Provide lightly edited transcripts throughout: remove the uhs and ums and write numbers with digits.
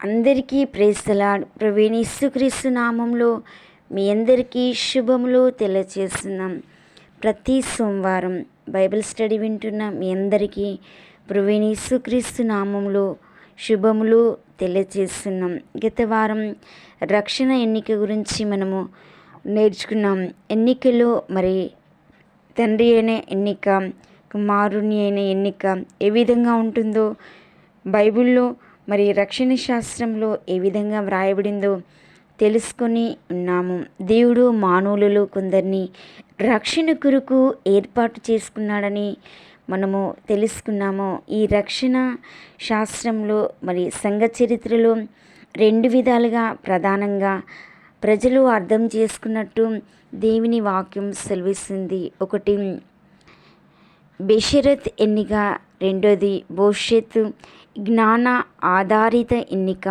అందరికీ praise the lord. ప్రభువైన యేసుక్రీస్తు నామంలో మీ అందరికీ శుభములు తెలియజేస్తున్నాం. ప్రతి సోమవారం బైబిల్ స్టడీ వింటున్న మీ అందరికీ ప్రభువైన యేసుక్రీస్తు నామంలో శుభములు తెలియజేస్తున్నాం. గత వారం రక్షణ ఎన్నిక గురించి మనము నేర్చుకున్నాం. ఎన్నికలో మరి తండ్రి అయిన ఎన్నిక, కుమారుని అయిన ఎన్నిక ఏ విధంగా ఉంటుందో బైబిల్లో మరి రక్షణ శాస్త్రంలో ఏ విధంగా వ్రాయబడిందో తెలుసుకొని ఉన్నాము. దేవుడు మానవులలో కొందరిని రక్షణ కొరకు ఏర్పాటు చేసుకున్నాడని మనము తెలుసుకున్నాము. ఈ రక్షణ శాస్త్రంలో మరి సంఘ చరిత్రలో రెండు విధాలుగా ప్రధానంగా ప్రజలు అర్థం చేసుకున్నట్టు దేవుని వాక్యం సెలవిస్తుంది. ఒకటి బెషరత్ ఎన్నిక, రెండోది భవిష్యత్ జ్ఞాన ఆధారిత ఎన్నిక.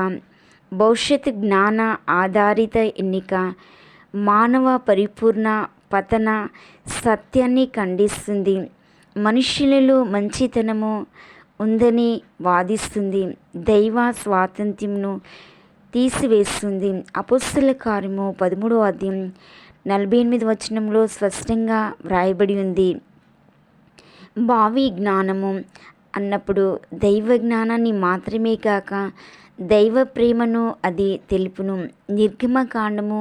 భవిష్యత్ జ్ఞాన ఆధారిత ఎన్నిక మానవ పరిపూర్ణ పతన సత్యాన్ని ఖండిస్తుంది. మనుష్యులలో మంచితనము ఉందని వాదిస్తుంది. దైవ స్వాతంత్ర్యంను తీసివేస్తుంది. అపోస్తల కార్యము 13వ అధ్యాయం 48వ వచనంలో స్పష్టంగా వ్రాయబడి ఉంది. భావి జ్ఞానము అన్నప్పుడు దైవ జ్ఞానాన్ని మాత్రమే కాక దైవ ప్రేమను అది తెలుపును. నిర్గమకాండము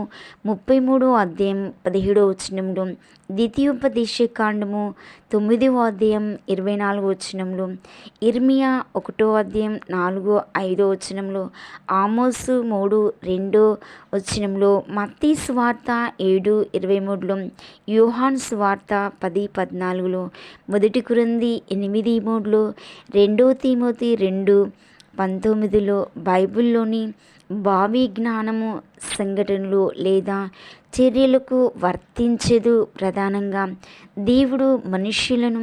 33వ అధ్యాయం 17వ వచనంలో, ద్వితీయోపదేశ కాండము 9వ అధ్యాయం 24వ వచనంలో, ఇర్మియా 1వ అధ్యాయం 4, 5వ వచనంలో, ఆమోసు 3:2 వచనంలో, మత్తయి సువార్త 7:23లో, యోహాను సువార్త 10:14లో, మొదటి కొరింథీ 8:3లో, 2 తిమోతి 2:19లో బైబిల్లోని భావి జ్ఞానము సంఘటనలు లేదా చర్యలకు వర్తించదు. ప్రధానంగా దేవుడు మనుష్యులను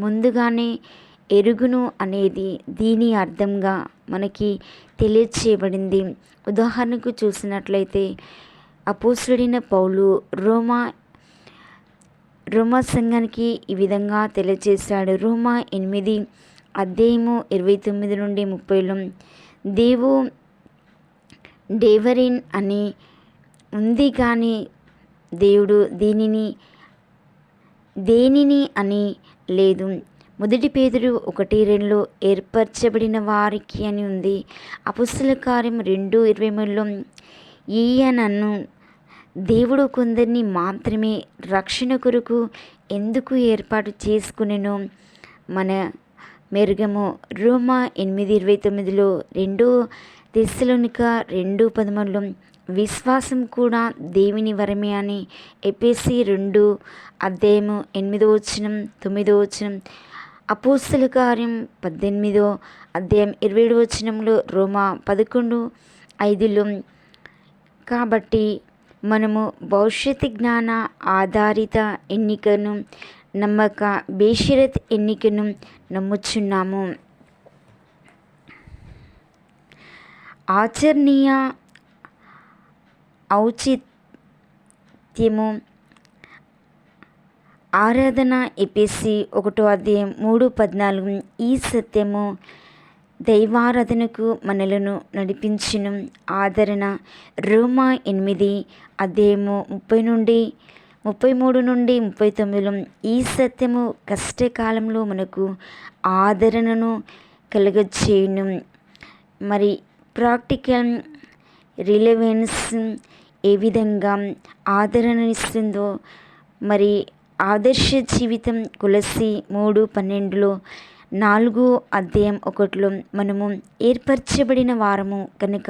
ముందుగానే ఎరుగును అనేది దీని అర్థంగా మనకి తెలియచేయబడింది. ఉదాహరణకు చూసినట్లయితే అపోస్తలుడైన పౌలు రోమా సంఘానికి ఈ విధంగా తెలియజేశాడు. రోమా 8 అధ్యాయము 29 నుండి 30లో, డేవరిన్ అని ఉంది కానీ దేవుడు దేనిని అని లేదు. మొదటి పేతురు 1:2లో ఏర్పరచబడిన వారికి అని ఉంది. అపోస్తల కార్యం 2:23లో, ఈయనను దేవుడు కొందరిని మాత్రమే రక్షణ కొరకు ఎందుకు ఏర్పాటు చేసుకునెనో మన మెరుగము. రోమా 8:29లో, 2 తెస్సలోనిక 2:13లో, విశ్వాసం కూడా దేవుని వరమే అని ఎఫెసీ 2 అధ్యాయము 8వ వచనం 9వ వచనం, అపోస్తల కార్యం 18వ అధ్యాయం 27వ వచనంలో, రోమా 11:5లో. కాబట్టి మనము భవిష్యత్ జ్ఞాన ఆధారిత ఎన్నికను నమ్మక బేషరత్ ఎన్నికను నమ్ముచున్నాము. ఆచరణీయ ఔచిత్యము ఆరాధన ఎఫెసీ 1వ అధ్యాయం 3:14. ఈ సత్యము దైవారాధనకు మనలను నడిపించును. ఆదరణ రోమా 8 అధ్యాయము 33 నుండి 39లో, ఈ సత్యము కష్టకాలంలో మనకు ఆదరణను కలుగచేయును. మరి ప్రాక్టికల్ రిలవెన్స్ ఏ విధంగా ఆదరణనిస్తుందో మరి ఆదర్శ జీవితం కొలస్సీ 3:12లో, 4వ అధ్యాయం 1లో మనము ఏర్పరచబడిన వారము కనుక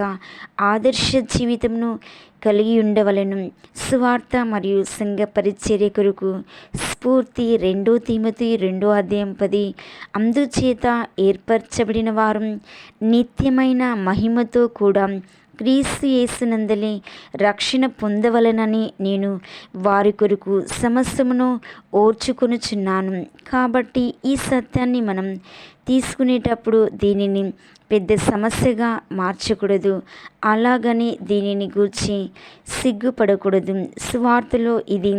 ఆదర్శ జీవితంను కలిగి ఉండవలెను. సువార్త మరియు సంఘ పరిచర్య కొరకు స్ఫూర్తి 2 తిమోతి 2వ అధ్యాయం 10. అందుచేత ఏర్పరచబడిన వారు నిత్యమైన మహిమతో కూడా క్రీస్తు యేసునందలి రక్షణ పొందవలనని నేను వారి కొరకు సమస్తమును ఓర్చుకొనుచున్నాను. కాబట్టి ఈ సత్యాన్ని మనం తీసుకునేటప్పుడు దీనిని పెద్ద సమస్యగా మార్చకూడదు. అలాగని దీనిని గూర్చి సిగ్గుపడకూడదు. సువార్తలో ఇది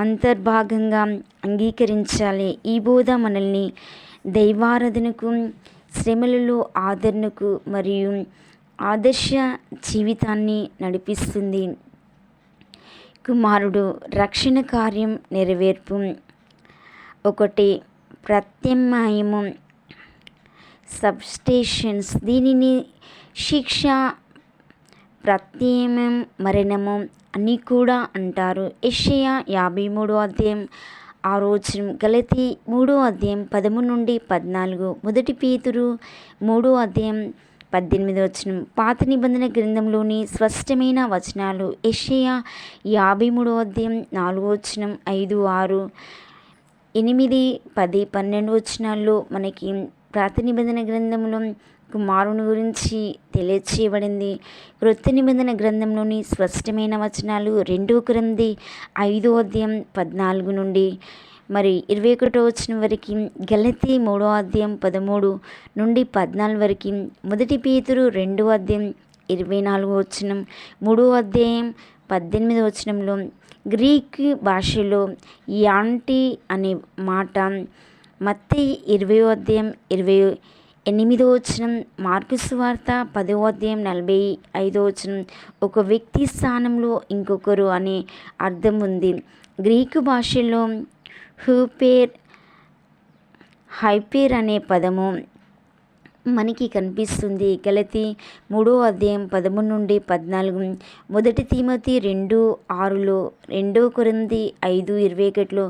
అంతర్భాగంగా అంగీకరించాలి. ఈ బోధ మనల్ని దైవారాధనకు, శ్రమలలో ఆదరణకు మరియు ఆదర్శ జీవితాన్ని నడిపిస్తుంది. కుమారుడు రక్షణ కార్యం నెరవేర్పు. ఒకటి, ప్రత్యామ్నాయము సబ్స్టేషన్స్. దీనిని శిక్ష, ప్రత్యామ్నాయం, మరణము అని కూడా అంటారు. యెషయా 53వ అధ్యాయం 6వ వచనం, గలతీ 3వ అధ్యాయం 13 నుండి 14, మొదటి పేతురు 3వ అధ్యాయం 18వ వచనం. పాత నిబంధన గ్రంథంలోని స్పష్టమైన వచనాలు యెషయా 53వ అధ్యాయం 4వ వచనం, 5, 6, 8, 10, 12 వచనాల్లో మనకి పాత నిబంధన గ్రంథంలో కుమారుని గురించి తెలియచేయబడింది. క్రొత్త నిబంధన గ్రంథంలోని స్పష్టమైన వచనాలు 2 కొరింథీ 5వ అధ్యాయం 14 నుండి 21వ వచనం వరకు, గలతీ 3వ అధ్యాయం 13 నుండి 14 వరకు, మొదటి పేతురు 2వ అధ్యాయం 24వ వచనం, 3వ అధ్యాయం 18వ వచనంలో. గ్రీక్ భాషలో యాంటీ అనే మాట మత్తయి 20వ అధ్యాయం 28వ వచనం, మార్కు సువార్త 10వ అధ్యాయం 45వ వచనం, ఒక వ్యక్తి స్థానంలో ఇంకొకరు అనే అర్థం ఉంది. గ్రీకు భాషలో హైపేర్ అనే పదము మనకి కనిపిస్తుంది. గలతీ 3వ అధ్యాయం 13 నుండి 14, మొదటి తిమోతి 2:6లో, 2 కొరింథీ 5:21లో,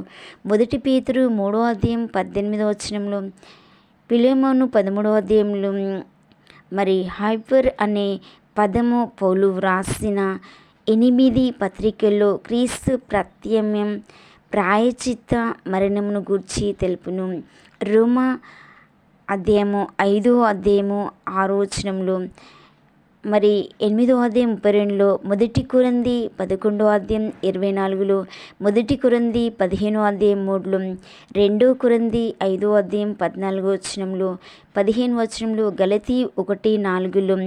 మొదటి పేతురు 3వ అధ్యాయం 18వ వచనంలో, ఫిలెమోను 13వ అధ్యాయంలో. హైపర్ అనే పదము పౌలు వ్రాసిన 8 పత్రికల్లో క్రీస్తు ప్రత్యామ్నాయం, ప్రాయశ్చిత్త, మరణమును గూర్చి తెలుపును. రోమా అధ్యాయము 5వ అధ్యాయము 6వ వచనంలో, 8వ అధ్యాయం 32లో, మొదటి కొరింథీ 11వ అధ్యాయం 24లో, మొదటి కొరింథీ 15వ అధ్యాయం 3లో, 2 కొరింథీ 5వ అధ్యాయం 14వ వచనంలో, 15వ వచనంలో, గలతీ 1:4లో,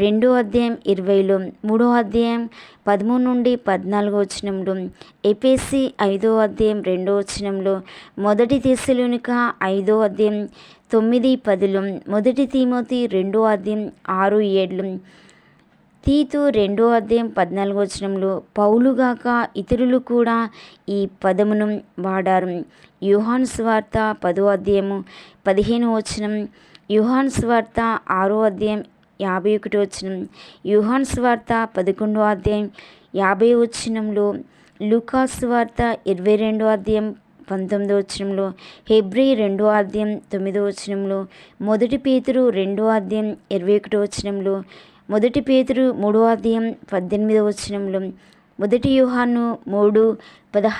2వ అధ్యాయం 20లో, 3వ అధ్యాయం 13 నుండి 14వ వచనంలో, ఎఫెసీ 5వ అధ్యాయం 2వ వచనంలో, మొదటి తెస్సలోనిక 5వ అధ్యాయం 9, 10లో, మొదటి తిమోతి 2వ అధ్యాయం 6, 7లో, తీతు 2వ అధ్యాయం 14వ వచనంలో. పౌలుగాక ఇతరులు కూడా ఈ పదమును వాడారు. యోహాను సువార్త 10వ అధ్యాయము 15వ వచనం, యోహాను సువార్త 6వ అధ్యాయం 51వ వచనం, యోహాను సువార్త 11వ అధ్యాయం 50వ వచనంలో, లూకా సువార్త 22వ అధ్యాయం 19వ వచనంలో, హెబ్రీ 2వ అధ్యాయం 9వ వచనంలో, మొదటి పేతురు 2వ అధ్యాయం 21వ వచనంలో, మొదటి పేతురు 3వ అధ్యాయం 18వ వచనంలో, మొదటి యోహాను 3:16